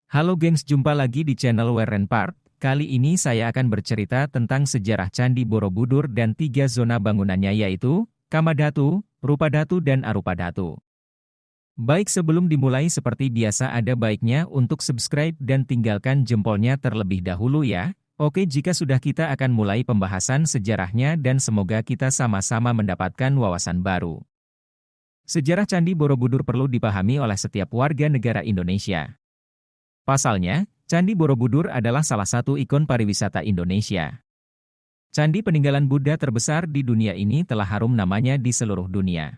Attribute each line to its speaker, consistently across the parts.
Speaker 1: Halo gengs, jumpa lagi di channel Warren Park. Kali ini saya akan bercerita tentang sejarah Candi Borobudur dan 3 zona bangunannya yaitu Kamadhatu, Rupadhatu dan Arupadhatu. Baik, sebelum dimulai seperti biasa ada baiknya untuk subscribe dan tinggalkan jempolnya terlebih dahulu ya. Oke, jika sudah kita akan mulai pembahasan sejarahnya dan semoga kita sama-sama mendapatkan wawasan baru. Sejarah Candi Borobudur perlu dipahami oleh setiap warga negara Indonesia. Pasalnya, Candi Borobudur adalah salah satu ikon pariwisata Indonesia. Candi peninggalan Buddha terbesar di dunia ini telah harum namanya di seluruh dunia.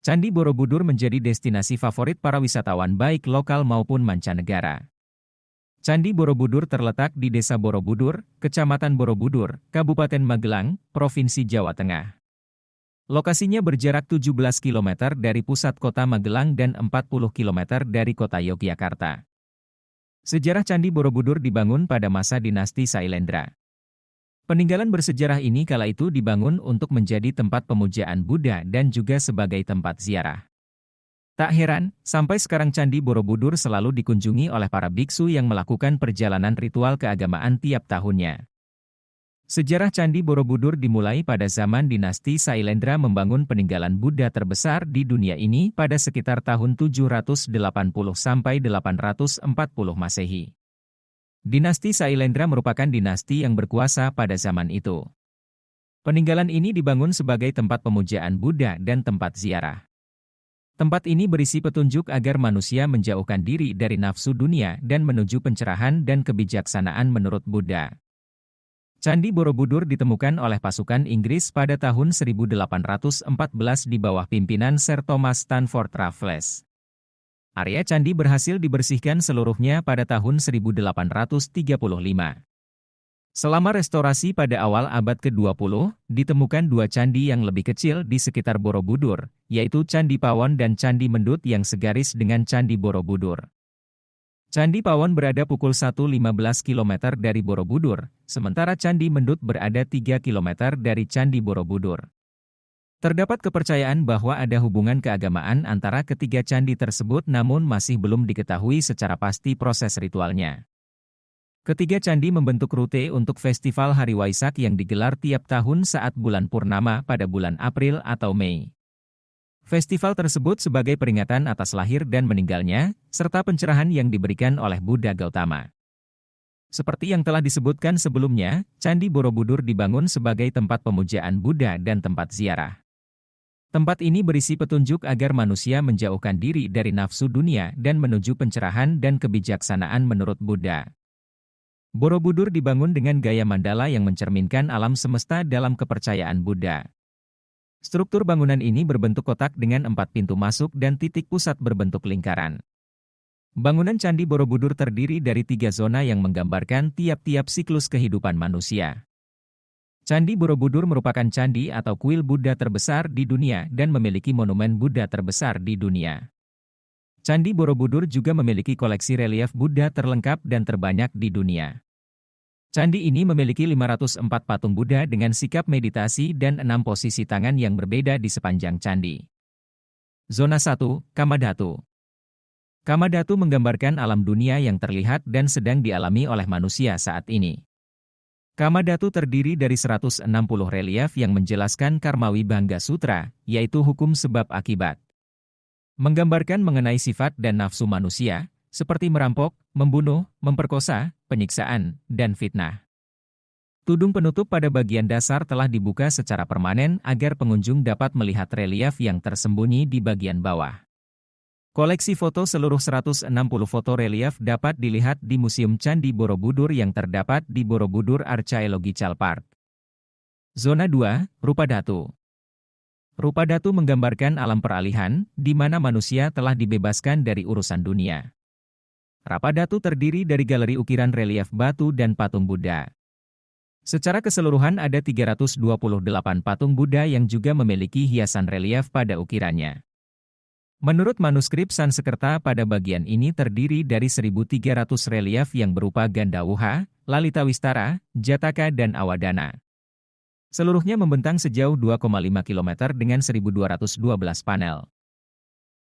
Speaker 1: Candi Borobudur menjadi destinasi favorit para wisatawan baik lokal maupun mancanegara. Candi Borobudur terletak di Desa Borobudur, Kecamatan Borobudur, Kabupaten Magelang, Provinsi Jawa Tengah. Lokasinya berjarak 17 km dari pusat kota Magelang dan 40 km dari kota Yogyakarta. Sejarah Candi Borobudur dibangun pada masa dinasti Sailendra. Peninggalan bersejarah ini kala itu dibangun untuk menjadi tempat pemujaan Buddha dan juga sebagai tempat ziarah. Tak heran, sampai sekarang Candi Borobudur selalu dikunjungi oleh para biksu yang melakukan perjalanan ritual keagamaan tiap tahunnya. Sejarah Candi Borobudur dimulai pada zaman dinasti Sailendra membangun peninggalan Buddha terbesar di dunia ini pada sekitar tahun 780 sampai 840 Masehi. Dinasti Sailendra merupakan dinasti yang berkuasa pada zaman itu. Peninggalan ini dibangun sebagai tempat pemujaan Buddha dan tempat ziarah. Tempat ini berisi petunjuk agar manusia menjauhkan diri dari nafsu dunia dan menuju pencerahan dan kebijaksanaan menurut Buddha. Candi Borobudur ditemukan oleh pasukan Inggris pada tahun 1814 di bawah pimpinan Sir Thomas Stamford Raffles. Area candi berhasil dibersihkan seluruhnya pada tahun 1835. Selama restorasi pada awal abad ke-20, ditemukan 2 candi yang lebih kecil di sekitar Borobudur, yaitu Candi Pawon dan Candi Mendut yang segaris dengan Candi Borobudur. Candi Pawon berada pukul 1.15 km dari Borobudur, sementara Candi Mendut berada 3 km dari Candi Borobudur. Terdapat kepercayaan bahwa ada hubungan keagamaan antara ketiga candi tersebut namun masih belum diketahui secara pasti proses ritualnya. Ketiga candi membentuk rute untuk festival Hari Waisak yang digelar tiap tahun saat bulan purnama pada bulan April atau Mei. Festival tersebut sebagai peringatan atas lahir dan meninggalnya, serta pencerahan yang diberikan oleh Buddha Gautama. Seperti yang telah disebutkan sebelumnya, Candi Borobudur dibangun sebagai tempat pemujaan Buddha dan tempat ziarah. Tempat ini berisi petunjuk agar manusia menjauhkan diri dari nafsu dunia dan menuju pencerahan dan kebijaksanaan menurut Buddha. Borobudur dibangun dengan gaya mandala yang mencerminkan alam semesta dalam kepercayaan Buddha. Struktur bangunan ini berbentuk kotak dengan 4 pintu masuk dan titik pusat berbentuk lingkaran. Bangunan Candi Borobudur terdiri dari 3 zona yang menggambarkan tiap-tiap siklus kehidupan manusia. Candi Borobudur merupakan candi atau kuil Buddha terbesar di dunia dan memiliki monumen Buddha terbesar di dunia. Candi Borobudur juga memiliki koleksi relief Buddha terlengkap dan terbanyak di dunia. Candi ini memiliki 504 patung Buddha dengan sikap meditasi dan 6 posisi tangan yang berbeda di sepanjang candi. Zona 1, Kamadhatu. Kamadhatu menggambarkan alam dunia yang terlihat dan sedang dialami oleh manusia saat ini. Kamadhatu terdiri dari 160 relief yang menjelaskan Karmawi Bhangga Sutra, yaitu hukum sebab akibat. Menggambarkan mengenai sifat dan nafsu manusia, seperti merampok, membunuh, memperkosa, penyiksaan, dan fitnah. Tudung penutup pada bagian dasar telah dibuka secara permanen agar pengunjung dapat melihat relief yang tersembunyi di bagian bawah. Koleksi foto seluruh 160 foto relief dapat dilihat di Museum Candi Borobudur yang terdapat di Borobudur Archaeological Park. Zona 2, Rupadhatu. Rupadhatu menggambarkan alam peralihan, di mana manusia telah dibebaskan dari urusan dunia. Rupadhatu terdiri dari galeri ukiran relief batu dan patung Buddha. Secara keseluruhan ada 328 patung Buddha yang juga memiliki hiasan relief pada ukirannya. Menurut manuskrip Sanskerta pada bagian ini terdiri dari 1.300 relief yang berupa Gandawuha, Lalitawistara, Jataka dan Awadana. Seluruhnya membentang sejauh 2,5 km dengan 1.212 panel.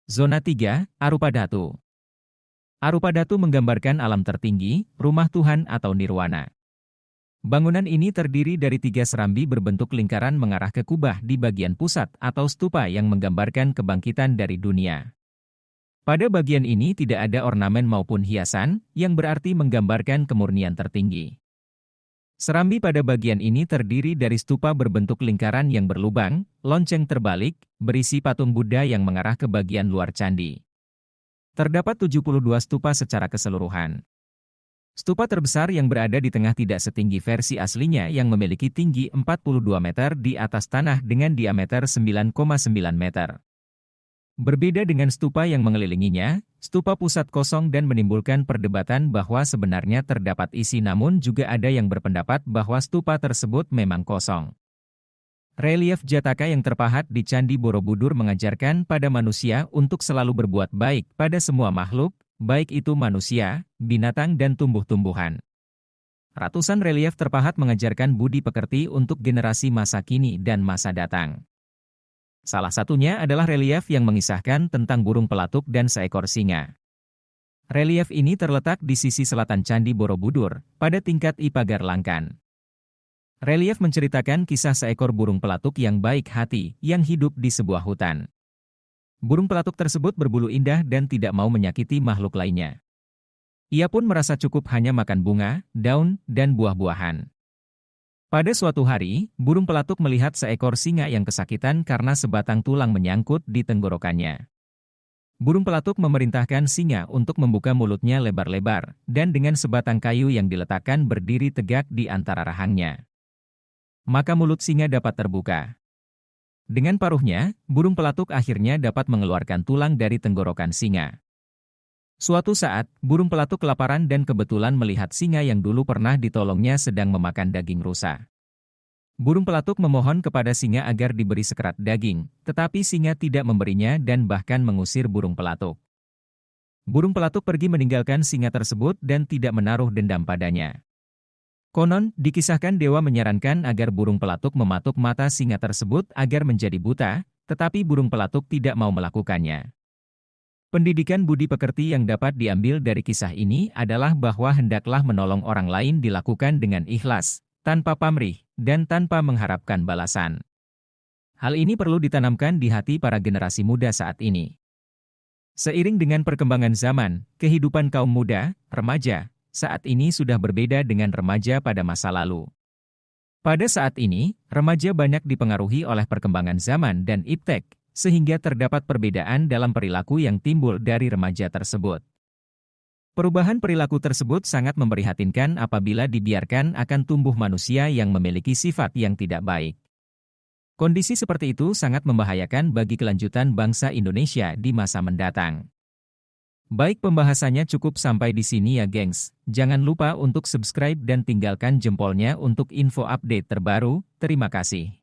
Speaker 1: Zona 3, Arupadhatu. Arupadatu menggambarkan alam tertinggi, rumah Tuhan atau nirwana. Bangunan ini terdiri dari 3 serambi berbentuk lingkaran mengarah ke kubah di bagian pusat atau stupa yang menggambarkan kebangkitan dari dunia. Pada bagian ini tidak ada ornamen maupun hiasan, yang berarti menggambarkan kemurnian tertinggi. Serambi pada bagian ini terdiri dari stupa berbentuk lingkaran yang berlubang, lonceng terbalik, berisi patung Buddha yang mengarah ke bagian luar candi. Terdapat 72 stupa secara keseluruhan. Stupa terbesar yang berada di tengah tidak setinggi versi aslinya yang memiliki tinggi 42 meter di atas tanah dengan diameter 9,9 meter. Berbeda dengan stupa yang mengelilinginya, stupa pusat kosong dan menimbulkan perdebatan bahwa sebenarnya terdapat isi, namun juga ada yang berpendapat bahwa stupa tersebut memang kosong. Relief Jataka yang terpahat di Candi Borobudur mengajarkan pada manusia untuk selalu berbuat baik pada semua makhluk, baik itu manusia, binatang dan tumbuh-tumbuhan. Ratusan relief terpahat mengajarkan budi pekerti untuk generasi masa kini dan masa datang. Salah satunya adalah relief yang mengisahkan tentang burung pelatuk dan seekor singa. Relief ini terletak di sisi selatan Candi Borobudur, pada tingkat I Pagar Langkan. Relief menceritakan kisah seekor burung pelatuk yang baik hati, yang hidup di sebuah hutan. Burung pelatuk tersebut berbulu indah dan tidak mau menyakiti makhluk lainnya. Ia pun merasa cukup hanya makan bunga, daun, dan buah-buahan. Pada suatu hari, burung pelatuk melihat seekor singa yang kesakitan karena sebatang tulang menyangkut di tenggorokannya. Burung pelatuk memerintahkan singa untuk membuka mulutnya lebar-lebar, dan dengan sebatang kayu yang diletakkan berdiri tegak di antara rahangnya. Maka mulut singa dapat terbuka. Dengan paruhnya, burung pelatuk akhirnya dapat mengeluarkan tulang dari tenggorokan singa. Suatu saat, burung pelatuk kelaparan dan kebetulan melihat singa yang dulu pernah ditolongnya sedang memakan daging rusa. Burung pelatuk memohon kepada singa agar diberi sekerat daging, tetapi singa tidak memberinya dan bahkan mengusir burung pelatuk. Burung pelatuk pergi meninggalkan singa tersebut dan tidak menaruh dendam padanya. Konon, dikisahkan dewa menyarankan agar burung pelatuk mematuk mata singa tersebut agar menjadi buta, tetapi burung pelatuk tidak mau melakukannya. Pendidikan budi pekerti yang dapat diambil dari kisah ini adalah bahwa hendaklah menolong orang lain dilakukan dengan ikhlas, tanpa pamrih, dan tanpa mengharapkan balasan. Hal ini perlu ditanamkan di hati para generasi muda saat ini. Seiring dengan perkembangan zaman, kehidupan kaum muda, remaja, saat ini sudah berbeda dengan remaja pada masa lalu. Pada saat ini, remaja banyak dipengaruhi oleh perkembangan zaman dan iptek, sehingga terdapat perbedaan dalam perilaku yang timbul dari remaja tersebut. Perubahan perilaku tersebut sangat memprihatinkan apabila dibiarkan akan tumbuh manusia yang memiliki sifat yang tidak baik. Kondisi seperti itu sangat membahayakan bagi kelanjutan bangsa Indonesia di masa mendatang. Baik, pembahasannya cukup sampai di sini ya gengs. Jangan lupa untuk subscribe dan tinggalkan jempolnya untuk info update terbaru. Terima kasih.